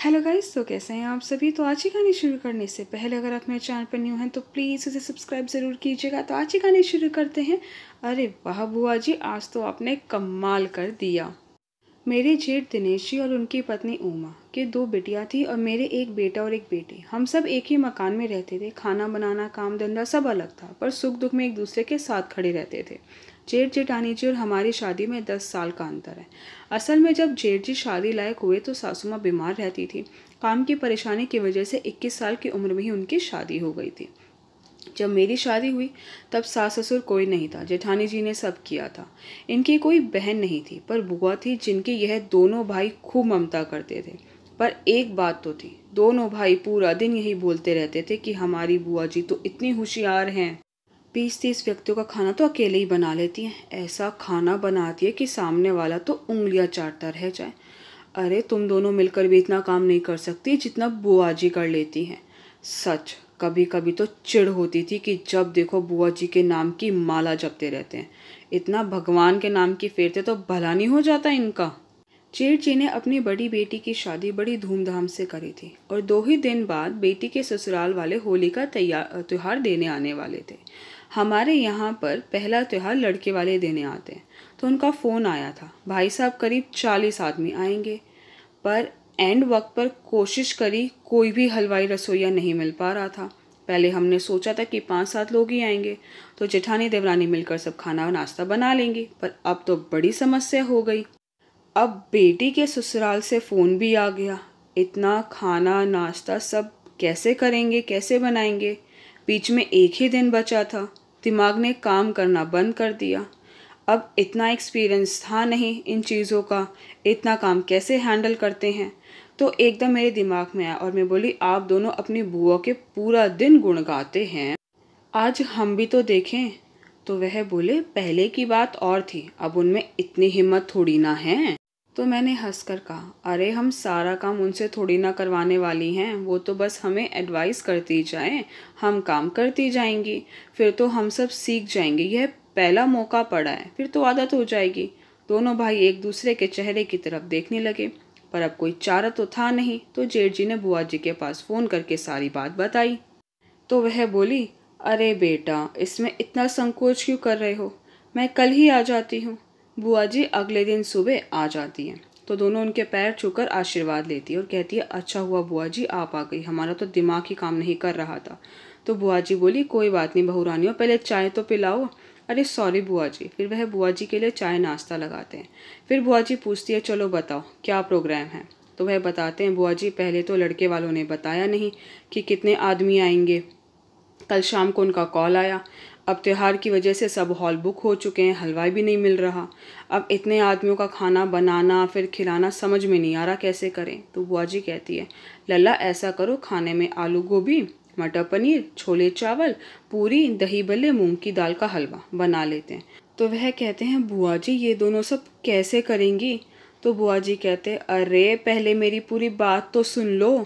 Hello guys, तो कैसे हैं आप सभी। तो आज की कहानी शुरू करने से पहले अगर आप मेरे चैनल पर न्यू हैं तो प्लीज़ उसे सब्सक्राइब ज़रूर कीजिएगा। तो आज की कहानी शुरू करते हैं। अरे वाह बुआ जी, आज तो आपने कमाल कर दिया। मेरे जेठ दिनेश जी और उनकी पत्नी उमा के 2 बेटियां थी और मेरे एक बेटा और एक बेटी। हम सब एक ही मकान में रहते थे। खाना बनाना, काम धंधा सब अलग था, पर सुख दुख में एक दूसरे के साथ खड़े रहते थे। जेठ जेठानी जी और हमारी शादी में 10 साल का अंतर है। असल में जब जेठ जी शादी लायक हुए तो सासू माँ बीमार रहती थी। काम की परेशानी की वजह से 21 साल की उम्र में ही उनकी शादी हो गई थी। जब मेरी शादी हुई तब सास ससुर कोई नहीं था। जेठानी जी ने सब किया था। इनकी कोई बहन नहीं थी, पर बुआ थी जिनके यह दोनों भाई खूब ममता करते थे। पर एक बात तो थी, दोनों भाई पूरा दिन यही बोलते रहते थे कि हमारी बुआ जी तो इतनी होशियार हैं। 20-30 व्यक्तियों का खाना तो अकेले ही बना लेती हैं। ऐसा खाना बनाती है कि सामने वाला तो उंगलियां चाटता रह जाए। अरे तुम दोनों मिलकर भी इतना काम नहीं कर सकती जितना बुआ जी कर लेती हैं। सच, कभी कभी तो चिढ़ होती थी कि जब देखो बुआ जी के नाम की माला जपते रहते हैं। इतना भगवान के नाम की फेरते तो भला नहीं हो जाता इनका। जेठ जी ने अपनी बड़ी बेटी की शादी बड़ी धूमधाम से करी थी और 2 ही दिन बाद बेटी के ससुराल वाले होली का त्योहार देने आने वाले थे। हमारे यहाँ पर पहला त्योहार लड़के वाले देने आते हैं। तो उनका फ़ोन आया था, भाई साहब करीब 40 आदमी आएंगे। पर एंड वक्त पर कोशिश करी, कोई भी हलवाई रसोईया नहीं मिल पा रहा था। पहले हमने सोचा था कि 5-7 लोग ही आएंगे तो जेठानी देवरानी मिलकर सब खाना और नाश्ता बना लेंगी, पर अब तो बड़ी समस्या हो गई। अब बेटी के ससुराल से फ़ोन भी आ गया। इतना खाना नाश्ता सब कैसे करेंगे, कैसे बनाएंगे। बीच में एक ही दिन बचा था। दिमाग ने काम करना बंद कर दिया। अब इतना एक्सपीरियंस था नहीं इन चीज़ों का, इतना काम कैसे हैंडल करते हैं। तो एकदम मेरे दिमाग में आया और मैं बोली, आप दोनों अपनी बुआ के पूरा दिन गुण गाते हैं, आज हम भी तो देखें। तो वह बोले, पहले की बात और थी, अब उनमें इतनी हिम्मत थोड़ी ना है। तो मैंने हंसकर कहा, अरे हम सारा काम उनसे थोड़ी ना करवाने वाली हैं, वो तो बस हमें एडवाइस करती जाएं, हम काम करती जाएंगी, फिर तो हम सब सीख जाएंगे। यह पहला मौका पड़ा है, फिर तो आदत हो जाएगी। दोनों भाई एक दूसरे के चेहरे की तरफ देखने लगे, पर अब कोई चारा तो था नहीं। तो जेठ जी ने बुआ जी के पास फ़ोन करके सारी बात बताई। तो वह बोली, अरे बेटा, इसमें इतना संकोच क्यों कर रहे हो, मैं कल ही आ जाती हूँ। बुआ जी अगले दिन सुबह आ जाती हैं। तो दोनों उनके पैर छूकर आशीर्वाद लेती है और कहती है, अच्छा हुआ बुआ जी आप आ गई, हमारा तो दिमाग ही काम नहीं कर रहा था। तो बुआ जी बोली, कोई बात नहीं बहू रानियों, पहले चाय तो पिलाओ। अरे सॉरी बुआ जी। फिर वह बुआ जी के लिए चाय नाश्ता लगाते हैं। फिर बुआ जी पूछती है, चलो बताओ क्या प्रोग्राम है। तो वह बताते हैं, बुआ जी पहले तो लड़के वालों ने बताया नहीं कि कितने आदमी आएंगे। कल शाम को उनका कॉल आया। अब त्योहार की वजह से सब हॉल बुक हो चुके हैं, हलवाई भी नहीं मिल रहा। अब इतने आदमियों का खाना बनाना फिर खिलाना समझ में नहीं आ रहा कैसे करें। तो बुआ जी कहती है, लल्ला ऐसा करो, खाने में आलू गोभी, मटर पनीर, छोले चावल, पूरी, दही बल्ले, मूंग की दाल का हलवा बना लेते हैं। तो वह कहते हैं, बुआ जी ये दोनों सब कैसे करेंगी। तो बुआ जी कहते, अरे पहले मेरी पूरी बात तो सुन लो।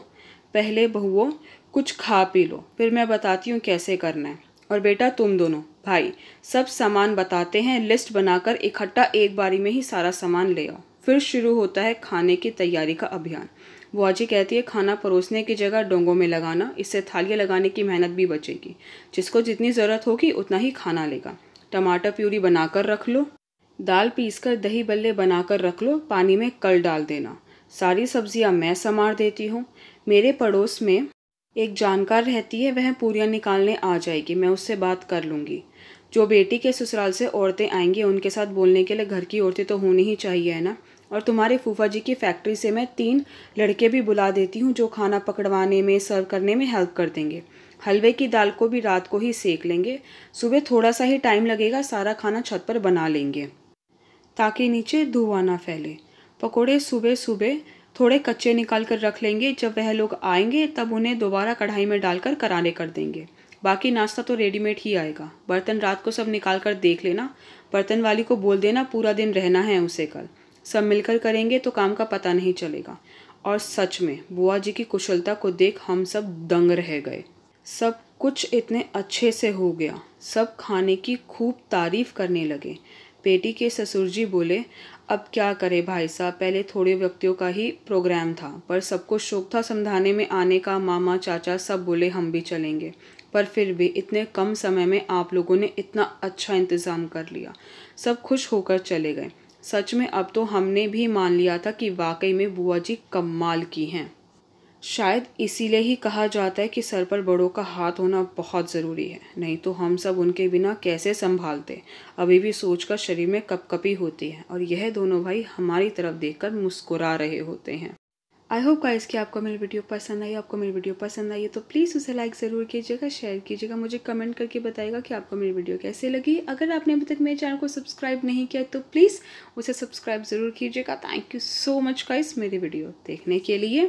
पहले बहुओं कुछ खा पी लो, फिर मैं बताती हूँ कैसे करना है। और बेटा तुम दोनों भाई सब सामान बताते हैं, लिस्ट बनाकर इकट्ठा एक बारी में ही सारा सामान ले आओ। फिर शुरू होता है खाने की तैयारी का अभियान। बुआ जी कहती है, खाना परोसने की जगह डोंगों में लगाना, इससे थालियाँ लगाने की मेहनत भी बचेगी। जिसको जितनी ज़रूरत होगी उतना ही खाना लेगा। टमाटर प्यूरी बनाकर रख लो, दाल पीसकर दही बल्ले बनाकर रख लो, पानी में कल डाल देना। सारी सब्जियां मैं संवार देती हूँ। मेरे पड़ोस में एक जानकार रहती है, वह पूरियां निकालने आ जाएगी, मैं उससे बात कर लूँगी। जो बेटी के ससुराल से औरतें आएंगी उनके साथ बोलने के लिए घर की औरतें तो होनी ही चाहिए, है ना। और तुम्हारे फूफा जी की फैक्ट्री से मैं 3 लड़के भी बुला देती हूँ जो खाना पकड़वाने में, सर्व करने में हेल्प कर देंगे। हलवे की दाल को भी रात को ही सेक लेंगे, सुबह थोड़ा सा ही टाइम लगेगा, सारा खाना छत पर बना लेंगे ताकि नीचे धुआं ना फैले। पकोड़े सुबह सुबह थोड़े कच्चे निकाल कर रख लेंगे, जब वह लोग आएंगे तब उन्हें दोबारा कढ़ाई में डालकर करारे कर देंगे। बाकी नाश्ता तो रेडीमेड ही आएगा। बर्तन रात को सब निकाल कर देख लेना, बर्तन वाली को बोल देना पूरा दिन रहना है उसे कल। सब मिलकर करेंगे तो काम का पता नहीं चलेगा। और सच में बुआ जी की कुशलता को देख हम सब दंग रह गए। सब कुछ इतने अच्छे से हो गया। सब खाने की खूब तारीफ करने लगे। बेटी के ससुर जी बोले, अब क्या करे भाई साहब, पहले थोड़े व्यक्तियों का ही प्रोग्राम था, पर सबको शौक था समझाने में आने का। मामा चाचा सब बोले हम भी चलेंगे, पर फिर भी इतने कम समय में आप लोगों ने इतना अच्छा इंतज़ाम कर लिया। सब खुश होकर चले गए। सच में अब तो हमने भी मान लिया था कि वाकई में बुआ जी कमाल की हैं। शायद इसीलिए ही कहा जाता है कि सर पर बड़ों का हाथ होना बहुत ज़रूरी है, नहीं तो हम सब उनके बिना कैसे संभालते। अभी भी सोचकर शरीर में कपकपी होती है और यह दोनों भाई हमारी तरफ देखकर मुस्कुरा रहे होते हैं। आई होप गाइस कि आपको मेरी वीडियो पसंद आई। आपको मेरी वीडियो पसंद आई है तो प्लीज़ उसे लाइक ज़रूर कीजिएगा, शेयर कीजिएगा, मुझे कमेंट करके बताइएगा कि आपको मेरी वीडियो कैसे लगी। अगर आपने अभी तक मेरे चैनल को सब्सक्राइब नहीं किया तो प्लीज़ उसे सब्सक्राइब ज़रूर कीजिएगा। Thank you so much guys मेरी वीडियो देखने के लिए।